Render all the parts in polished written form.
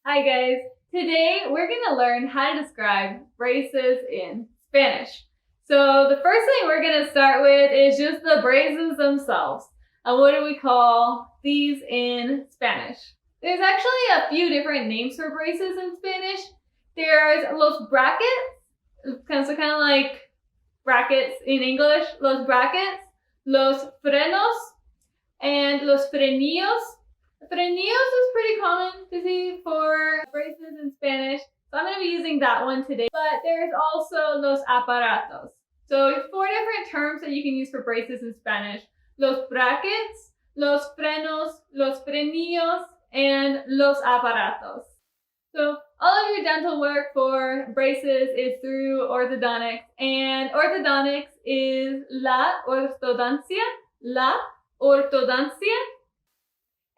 Hi guys, today we're going to learn how to describe braces in Spanish. So the first thing we're going to start with is just the braces themselves. What do we call these in Spanish? There's actually a few different names for braces in Spanish. There's los brackets, kind of like brackets in English, los brackets, los frenos, and los frenillos. Frenillos is pretty common to see for braces in Spanish, so I'm going to be using that one today. But there's also los aparatos. So 4 different terms that you can use for braces in Spanish: los brackets, los frenos, los frenillos, and los aparatos. So all of your dental work for braces is through orthodontics, and orthodontics is la ortodoncia, la ortodoncia.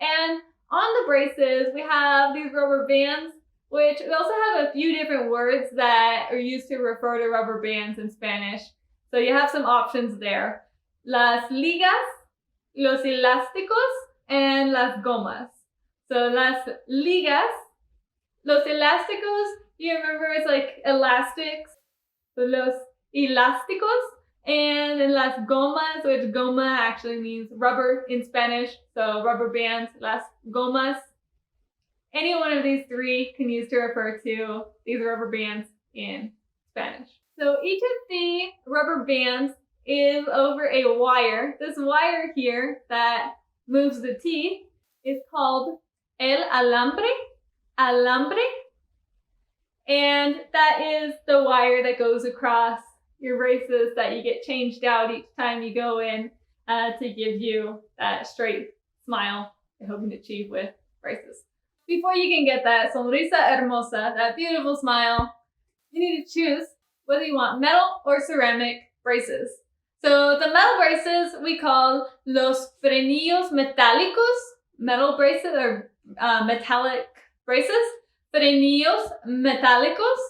And on the braces, we have these rubber bands, which we also have a few different words that are used to refer to rubber bands in Spanish. So you have some options there: las ligas, los elásticos, and las gomas. So las ligas, los elásticos, you remember it's like elastics. So los elásticos. And las gomas, which goma actually means rubber in Spanish, so rubber bands, las gomas. Any one of these 3 can use to refer to these rubber bands in Spanish. So each of the rubber bands is over a wire. This wire here that moves the teeth is called el alambre, and that is the wire that goes across your braces that you get changed out each time you go in to give you that straight smile you're hoping to achieve with braces. Before you can get that sonrisa hermosa, that beautiful smile, you need to choose whether you want metal or ceramic braces. So the metal braces we call los frenillos metálicos, metal braces or metallic braces, frenillos metálicos,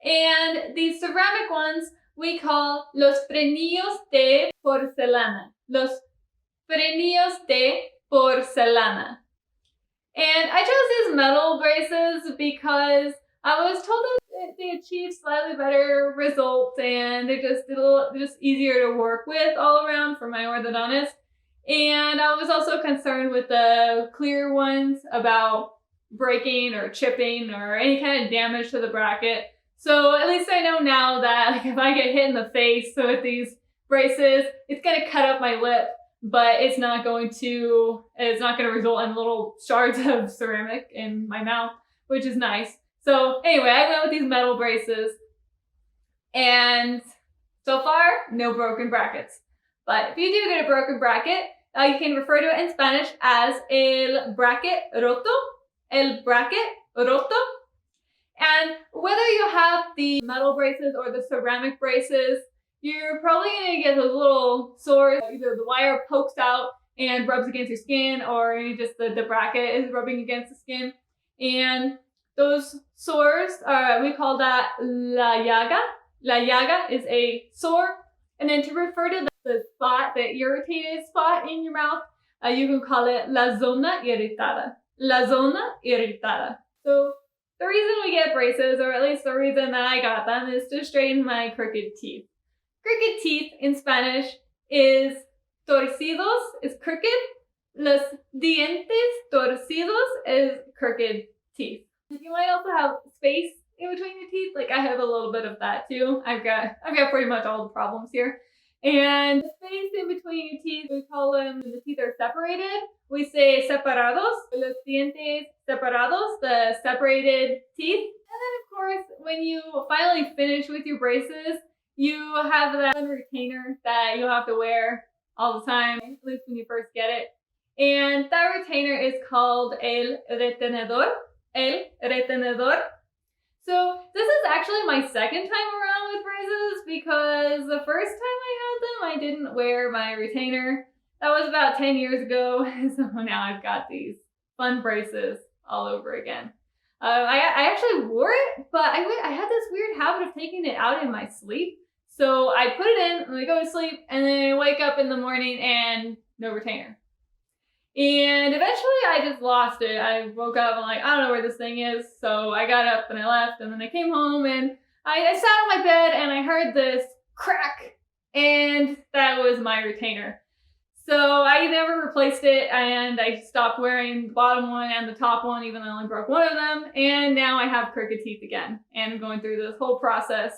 and the ceramic ones we call los frenillos de porcelana. Los frenillos de porcelana. And I chose these metal braces because I was told that they achieve slightly better results and they're just easier to work with all around for my orthodontist. And I was also concerned with the clear ones about breaking or chipping or any kind of damage to the bracket. So at least I know now that if I get hit in the face with these braces, it's going to cut up my lip, but it's not going to result in little shards of ceramic in my mouth, which is nice. So anyway, I went with these metal braces, and so far, no broken brackets. But if you do get a broken bracket, you can refer to it in Spanish as el bracket roto, el bracket roto. And whether you have the metal braces or the ceramic braces, you're probably going to get those little sores. Either the wire pokes out and rubs against your skin, or just the bracket is rubbing against the skin. And those sores, we call that la llaga. La llaga is a sore. And then to refer to the spot, the irritated spot in your mouth, you can call it la zona irritada. La zona irritada. So the reason we get braces, or at least the reason that I got them, is to straighten my crooked teeth. Crooked teeth in Spanish is torcidos, is crooked. Los dientes torcidos is crooked teeth. You might also have space in between your teeth. Like I have a little bit of that too. I've got pretty much all the problems here. And the space in between your teeth, we call them, when the teeth are separated, we say separados. Los dientes separados, the separated teeth. And then of course, when you finally finish with your braces, you have that retainer that you'll have to wear all the time, at least when you first get it. And that retainer is called el retenedor. El retenedor. So this is actually my second time around with braces because the first time I had them, I didn't wear my retainer. That was about 10 years ago. So now I've got these fun braces all over again. I actually wore it, but I had this weird habit of taking it out in my sleep. So I put it in and I go to sleep and then I wake up in the morning and no retainer. And eventually I just lost it. I woke up and like, I don't know where this thing is. So I got up and I left, and then I came home and I sat on my bed and I heard this crack, and that was my retainer. So I never replaced it, and I stopped wearing the bottom one and the top one, even though I only broke one of them. And now I have crooked teeth again, and I'm going through this whole process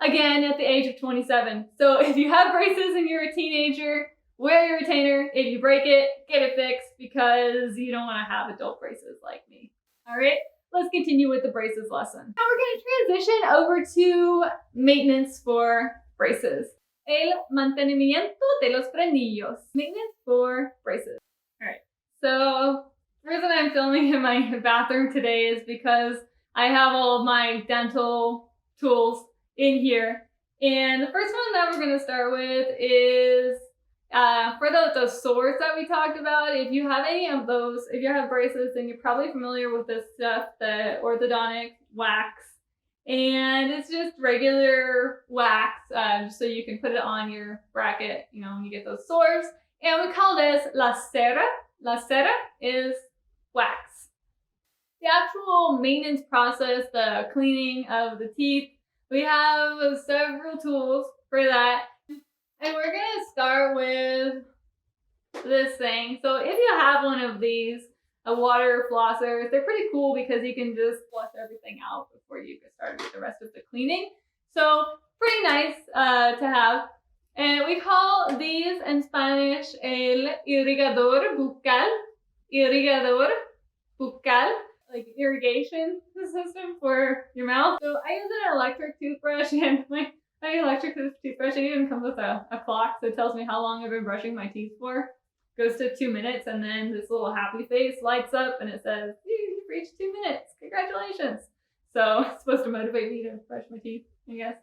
again at the age of 27. So if you have braces and you're a teenager, wear your retainer. If you break it, get it fixed, because you don't want to have adult braces like me. All right, let's continue with the braces lesson. Now we're going to transition over to maintenance for braces. El mantenimiento de los frenillos. Maintenance for braces. All right, so the reason I'm filming in my bathroom today is because I have all of my dental tools in here. And the first one that we're going to start with is for the sores that we talked about. If you have any of those, if you have braces, then you're probably familiar with this stuff, the orthodontic wax. And it's just regular wax, so you can put it on your bracket, you know, when you get those sores. And we call this la cera. La cera is wax. The actual maintenance process, the cleaning of the teeth, we have several tools for that. And we're gonna start with this thing. So if you have one of these, a water flosser, they're pretty cool because you can just flush everything out before you get started with the rest of the cleaning. So pretty nice to have. And we call these in Spanish el irrigador bucal. Irrigador bucal, like irrigation system for your mouth. So I use an electric toothbrush, and my electric toothbrush, it even comes with a clock, so it tells me how long I've been brushing my teeth for. Goes to 2 minutes, and then this little happy face lights up and it says, you've reached 2 minutes, congratulations. So it's supposed to motivate me to brush my teeth, I guess.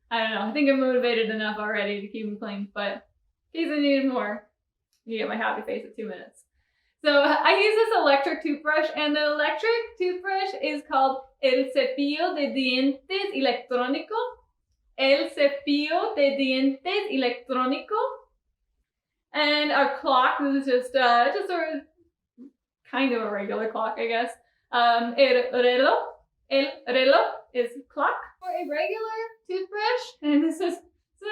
I don't know, I think I'm motivated enough already to keep them clean, but in case I needed more, you get my happy face at 2 minutes. So I use this electric toothbrush, and the electric toothbrush is called el cepillo de dientes electrónico. El cepillo de dientes electrónico. And our clock, this is just a kind of a regular clock, I guess. El reloj is clock. For a regular toothbrush, and this is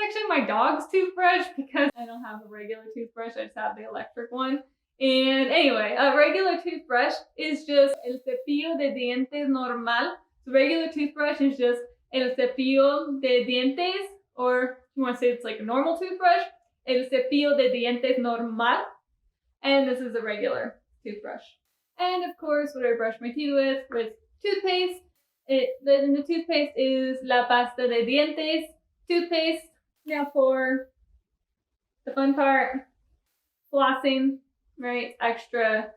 actually my dog's toothbrush because I don't have a regular toothbrush, I just have the electric one. And anyway, a regular toothbrush is just el cepillo de dientes normal. So regular toothbrush is just el cepillo de dientes, or if you want to say it's like a normal toothbrush, el cepillo de dientes normal. And this is a regular toothbrush. And of course, what I brush my teeth with toothpaste. The toothpaste is la pasta de dientes toothpaste. Now for the fun part, flossing, right? Extra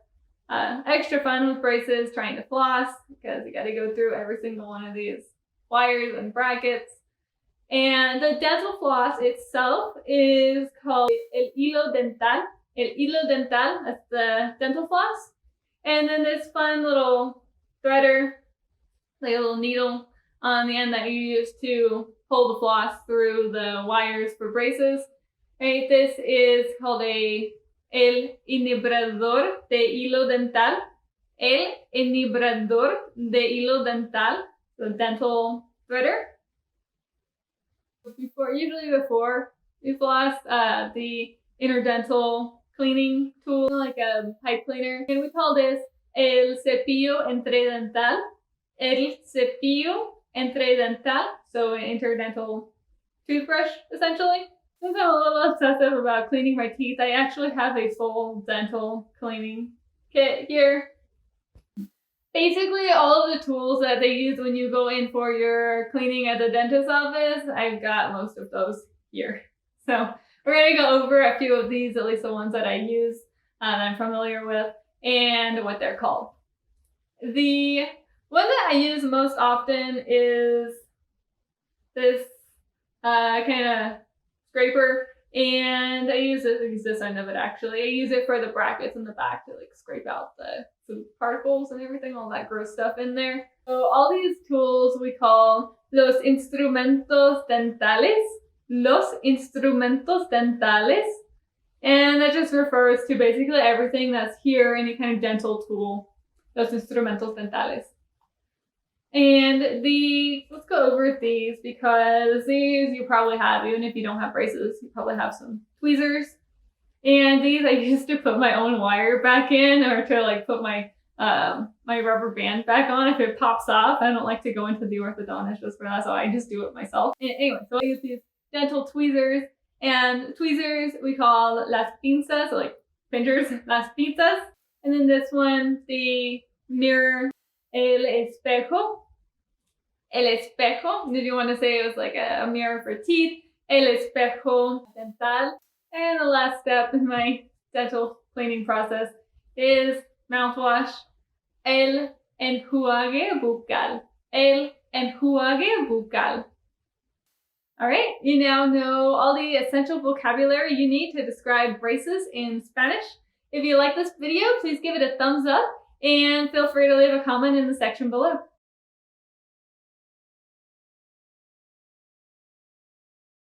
fun with braces, trying to floss, because you got to go through every single one of these wires and brackets. And the dental floss itself is called el hilo dental. El hilo dental, that's the dental floss. And then this fun little threader, like a little needle on the end that you use to pull the floss through the wires for braces. Right, this is called el enhebrador de hilo dental. El enhebrador de hilo dental, the dental threader. Usually before we floss, the interdental cleaning tool, like a pipe cleaner, and we call this el cepillo entredental. El cepillo entredental, so an interdental toothbrush, essentially. Since I'm a little obsessive about cleaning my teeth, I actually have a full dental cleaning kit here. Basically, all of the tools that they use when you go in for your cleaning at the dentist's office, I've got most of those here. So we're going to go over a few of these, at least the ones that I use, that I'm familiar with, and what they're called. The one that I use most often is this kind of scraper, and I use this end of it actually. I use it for the brackets in the back to like scrape out the food particles and everything, all that gross stuff in there. So all these tools we call los instrumentos dentales. Los instrumentos dentales. And that just refers to basically everything that's here, any kind of dental tool, los instrumentos dentales. And let's go over these, because these you probably have, even if you don't have braces, you probably have some tweezers. And these I used to put my own wire back in, or to like put my my rubber band back on if it pops off. I don't like to go into the orthodontist just for that, so I just do it myself. And anyway, so I use these dental tweezers, and tweezers we call las pinzas, so like pinchers, las pinzas. And then this one, the mirror, el espejo. El espejo, if you want to say it was like a mirror for teeth, el espejo dental. And the last step in my dental cleaning process is mouthwash, el enjuague bucal. El enjuague bucal. All right, you now know all the essential vocabulary you need to describe braces in Spanish. If you like this video, please give it a thumbs up and feel free to leave a comment in the section below.